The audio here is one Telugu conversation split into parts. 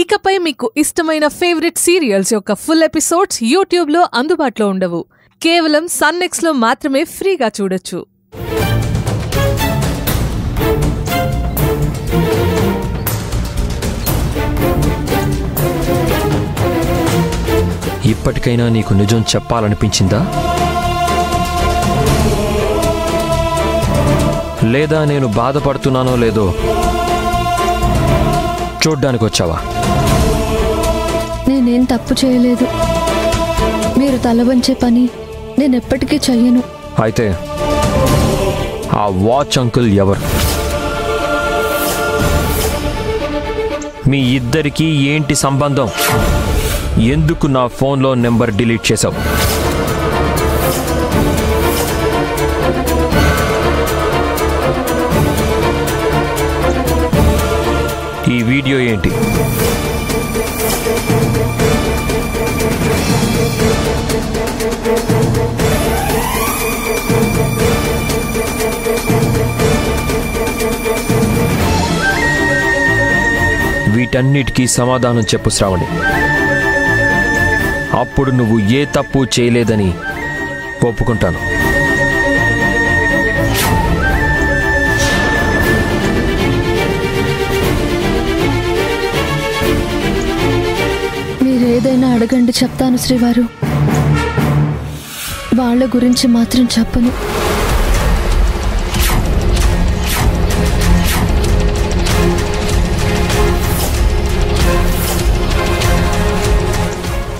ఇకపై మీకు ఇష్టమైన ఫేవరెట్ సీరియల్స్ యొక్క ఫుల్ ఎపిసోడ్స్ యూట్యూబ్లో అందుబాటులో ఉండవు. కేవలం సన్నెక్స్లో మాత్రమే ఫ్రీగా చూడొచ్చు. ఇప్పటికైనా నీకు నిజం చెప్పాలనిపించిందా, లేదా నేను బాధపడుతున్నానో లేదో చూడ్డానికి వచ్చావా? నేనేం తప్పు చేయలేదు. మీరు తలవంచే పని నేనెప్పటికీ చెయ్యను. అయితే ఆ వాచ్ అంకుల్ ఎవరు? మీ ఇద్దరికీ ఏంటి సంబంధం? ఎందుకు నా ఫోన్లో నెంబర్ డిలీట్ చేశావు? ఈ వీడియో ఏంటి? వీటన్నిటికీ సమాధానం చెప్పు శ్రావణి. అప్పుడు నువ్వు ఏ తప్పు చేయలేదని ఒప్పుకుంటాను. మీరేదైనా అడగండి, చెప్తాను శ్రీవారు. వాళ్ళ గురించి మాత్రం చెప్పను.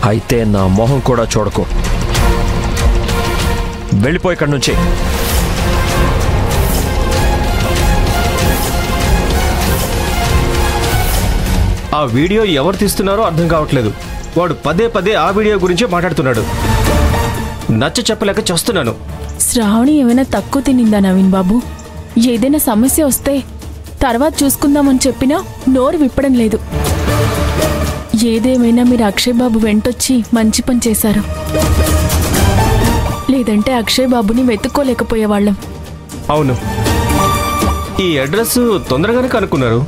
అయితే నా మొహం కూడా చూడకు. వెళ్ళిపో ఇక్కడి నుంచి. ఆ వీడియో ఎవరు తీస్తున్నారో అర్థం కావట్లేదు. వాడు పదే పదే ఆ వీడియో గురించే మాట్లాడుతున్నాడు. నచ్చ చెప్పలేక చేస్తున్నాను. శ్రావణి ఏమైనా తక్కువ తినిందా నవీన్ బాబు? ఏదైనా సమస్య వస్తే తర్వాత చూసుకుందామని చెప్పినా నోరు విప్పడం లేదు. ఏదేమైనా మీరు అక్షయ్ బాబు వెంటొచ్చి మంచి పని చేశారు. లేదంటే అక్షయ్ బాబుని వెతుక్కోలేకపోయేవాళ్ళం. అవును, ఈ అడ్రస్ తొందరగానే కనుక్కున్నారు.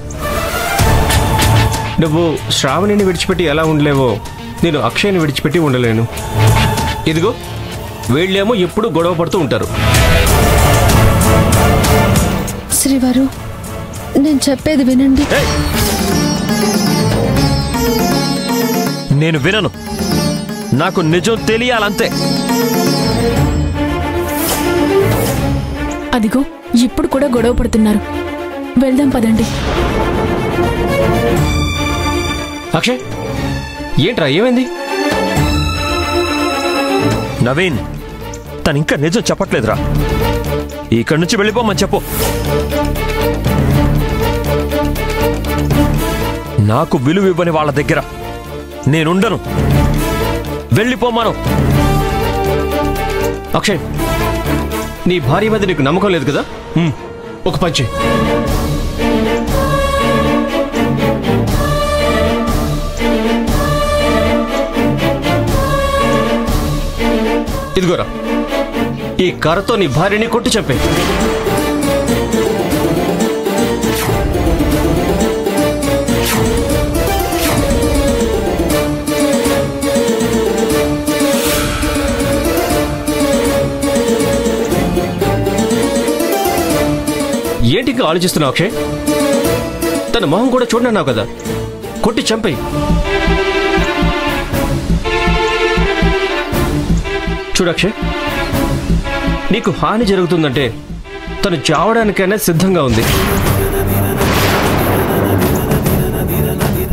నువ్వు శ్రావణిని విడిచిపెట్టి ఎలా ఉండలేవో నేను అక్షయ్ని విడిచిపెట్టి ఉండలేను. ఇదిగో వీళ్ళేమో ఎప్పుడు గొడవ పడుతూ ఉంటారు. శ్రీవారు, నేను చెప్పేది వినండి. నేను వినను. నాకు నిజం తెలియాలంతే. అదిగో ఇప్పుడు కూడా గొడవ పడుతున్నారు. వెళ్దాం పదండి. అక్షయ్, ఏంట్రా ఏమైంది? నవీన్, తను ఇంకా నిజం చెప్పట్లేదురా. ఇక్కడి నుంచి వెళ్ళిపోమని చెప్పు. నాకు విలువ ఇవ్వని వాళ్ళ దగ్గర నేనుండను. వెళ్ళిపోమాను. అక్షయ్, నీ భార్య మీద నీకు నమ్మకం లేదు కదా? ఒక పంచి. ఇదిగోరా, ఈ కర్రతో నీ భార్యని కొట్టి చెప్పే. ఏంటికి ఆలోచిస్తున్నావు అక్షయ్? తన మొహం కూడా చూడన్నావు కదా, కొట్టి చంపేయి. చూడక్షయ్, నీకు హాని జరుగుతుందంటే తను చావడానికైనా సిద్ధంగా ఉంది.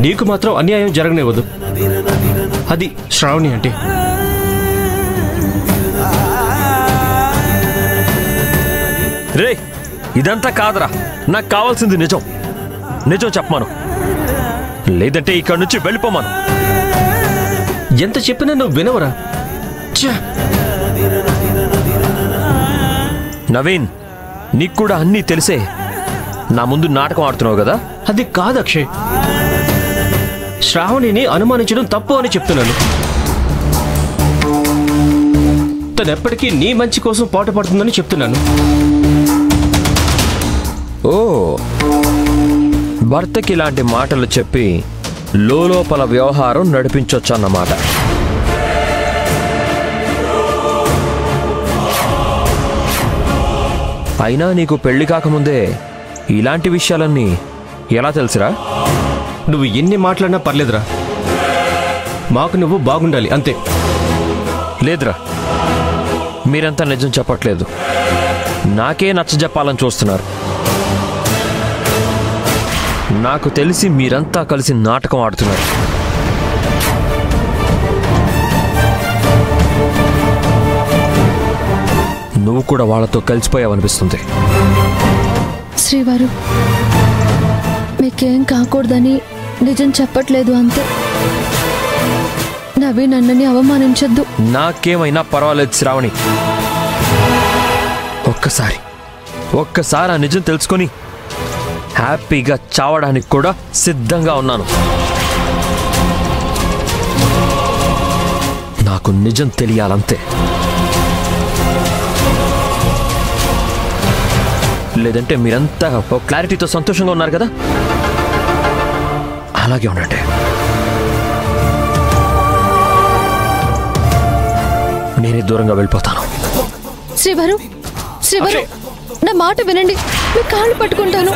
నీకు మాత్రం అన్యాయం జరగనివ్వదు. అది శ్రావణి అంటే. రే, ఇదంతా కాదురా. నాకు కావాల్సింది నిజం. నిజం చెప్పమాను, లేదంటే ఇక్కడి నుంచి వెళ్ళిపోమాను. ఎంత చెప్పినా నువ్వు వినవరా? నవీన్, నీకు కూడా అన్నీ తెలిసే నా ముందు నాటకం ఆడుతున్నావు కదా? అది కాదు అక్షయ్. శ్రావణిని అనుమానించడం తప్పు అని చెప్తున్నాను. తనెప్పటికీ నీ మంచి కోసం పాటుపడుతుందని చెప్తున్నాను. ఓ, భర్తకి ఇలాంటి మాటలు చెప్పి లోపల వ్యవహారం నడిపించొచ్చన్నమాట. అయినా నీకు పెళ్లి కాకముందే ఇలాంటి విషయాలన్నీ ఎలా తెలుసురా? నువ్వు ఎన్ని మాట్లాడినా పర్లేదురా, మాకు నువ్వు బాగుండాలి అంతే. లేదురా, మీరంతా నిజం చెప్పట్లేదు, నాకే నచ్చజెప్పాలని చూస్తున్నారు. నాకు తెలిసి మీరంతా కలిసి నాటకం ఆడుతున్నారు. నువ్వు కూడా వాళ్ళతో కలిసిపోయావనిపిస్తుంది. శ్రీవారు, మీకేం కాకూడదని నిజం చెప్పట్లేదు అంతే. నవీన్ అన్నని అవమానించొద్దు. నాకేమైనా పర్వాలేదు శ్రావణి. ఒక్కసారి ఆ నిజం తెలుసుకొని హ్యాపీగా చావడానికి కూడా సిద్ధంగా ఉన్నాను. నాకు నిజం తెలియాలంతే. లేదంటే మీరంతా క్లారిటీతో సంతోషంగా ఉన్నారు కదా, అలాగే ఉండండి. నేనే దూరంగా వెళ్ళిపోతాను. శ్రీవారు, నా మాట వినండి, మీ కాళ్ళు పట్టుకుంటాను.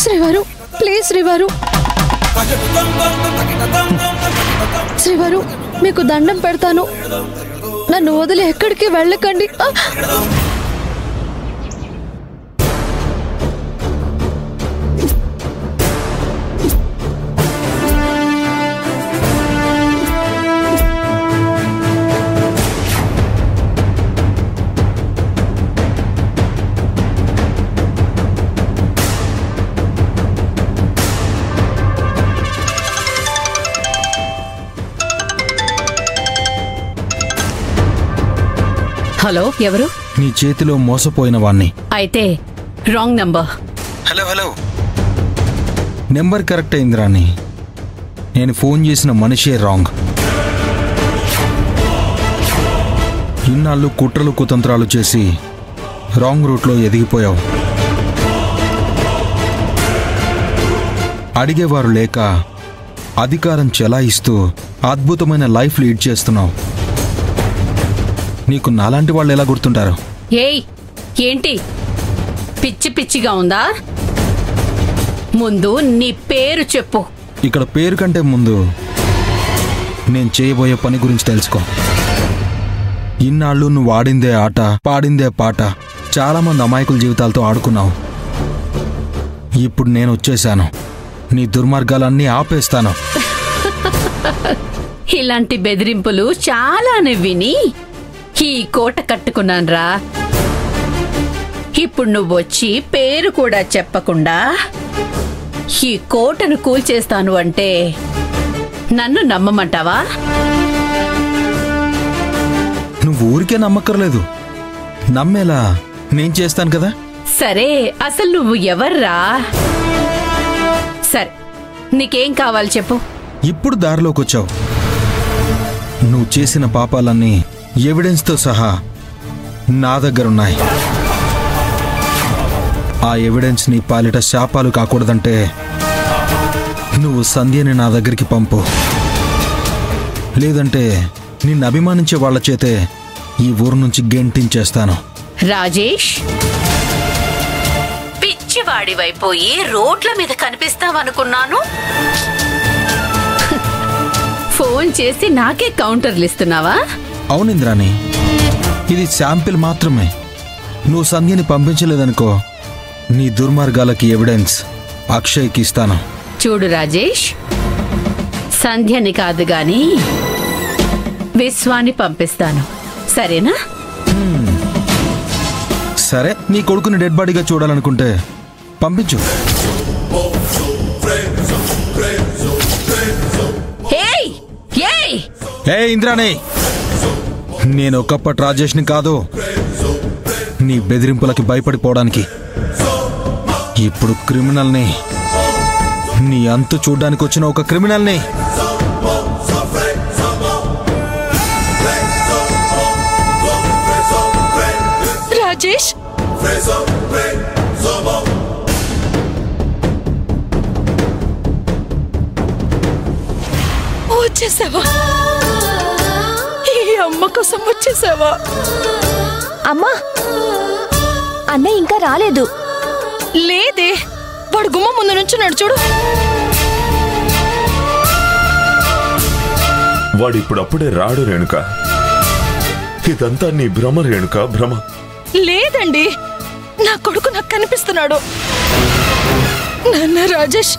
శ్రీవారు, ప్లీజ్ శ్రీవారు, మీకు దండం పెడతాను, నన్ను వదిలి ఎక్కడికి వెళ్ళకండి. హలో, ఎవరు? నీ చేతిలో మోసపోయిన వాణ్ణి. అయితే wrong number. Hello, number correct అయింది రాణి, నేను ఫోన్ చేసిన మనిషే రాంగ్. ఇన్నాళ్ళు కుట్రలు కుతంత్రాలు చేసి రాంగ్ రూట్లో ఎదిగిపోయావు. అడిగేవారు లేక అధికారం చెలాయిస్తూ అద్భుతమైన లైఫ్ లీడ్ చేస్తున్నావు. నీకు నాలాంటి వాళ్ళు ఎలా గుర్తుంటారు? ఏయ్, ఏంటి పిచ్చిగా ఉందా? ముందు నీ పేరు చెప్పు. ఇక్కడ పేరు కంటే ముందు నేను చేయబోయే పని గురించి తెలుసుకో. ఇన్నాళ్ళు నువ్వు ఆడిందే ఆట, పాడిందే పాట, చాలా మంది అమాయకుల జీవితాలతో ఆడుకున్నావు. ఇప్పుడు నేను వచ్చేశాను, నీ దుర్మార్గాలన్నీ ఆపేస్తాను. ఇలాంటి బెదిరింపులు చాలానే విని ఈ కోట కట్టుకున్నాన్రా. ఇప్పుడు నువ్వొచ్చి పేరు కూడా చెప్పకుండా ఈ కోటను కూల్చేస్తాను అంటే నన్ను నమ్మమంటావా? నువ్వు ఊరికే నమ్మక్కర్లేదు, నమ్మేలా నేను చేస్తాను కదా. సరే, అసలు నువ్వు ఎవర్రా? సరే, నీకేం కావాలి చెప్పు. ఇప్పుడు దారిలోకి వచ్చావు. నువ్వు చేసిన పాపాలన్నీ ఎవిడెన్స్తో సహా నా దగ్గరున్నాయి. ఆ ఎవిడెన్స్ నీ పాలిట శాపాలు కాకూడదంటే నువ్వు సంధ్యని నా దగ్గరికి పంపు. లేదంటే నిన్ను అభిమానించే వాళ్ల చేతే ఈ ఊరు నుంచి గెంటించేస్తాను. రాజేష్, పిచ్చివాడివైపోయి రోడ్ల మీద కనిపిస్తావనుకున్నాను. ఫోన్ చేసి నాకే కౌంటర్లు ఇస్తున్నావా? అవునింద్రాణి, ఇది శాంపిల్ మాత్రమే. నువ్వు సంధ్యని పంపించలేదనుకో, నీ దుర్మార్గాలకి ఎవిడెన్స్ అక్షయ్కి ఇస్తాను. చూడు రాజేష్, సంధ్యని కాదు గాని విశ్వాన్ని పంపిస్తాను, సరేనా? సరే, నీ కొడుకుని డెడ్ బాడీగా చూడాలనుకుంటే పంపించు. ఏ ఇంద్రాణి, నేను ఒకప్పటి రాజేష్ని కాదు, నీ బెదిరింపులకి భయపడిపోవడానికి. ఇప్పుడు క్రిమినల్ని, నీ అంతు చూడ్డానికి వచ్చిన ఒక క్రిమినల్ని. రాజేష్, వచ్చేసావా? ఈ అమ్మ కోసం వచ్చేసావా? అమ్మా, అన్నయ్య ఇంకా రాలేదు. లేదే, వాడు గుమ్మ ముందు నుంచి నడుచుడు. వాడు ఇప్పుడప్పుడే రాడు రేణుక. ఇదంతా నీ భ్రమ రేణుక, భ్రమ. లేదండి, నా కొడుకు నాకు కనిపిస్తున్నాడు. నాన్న రాజేష్,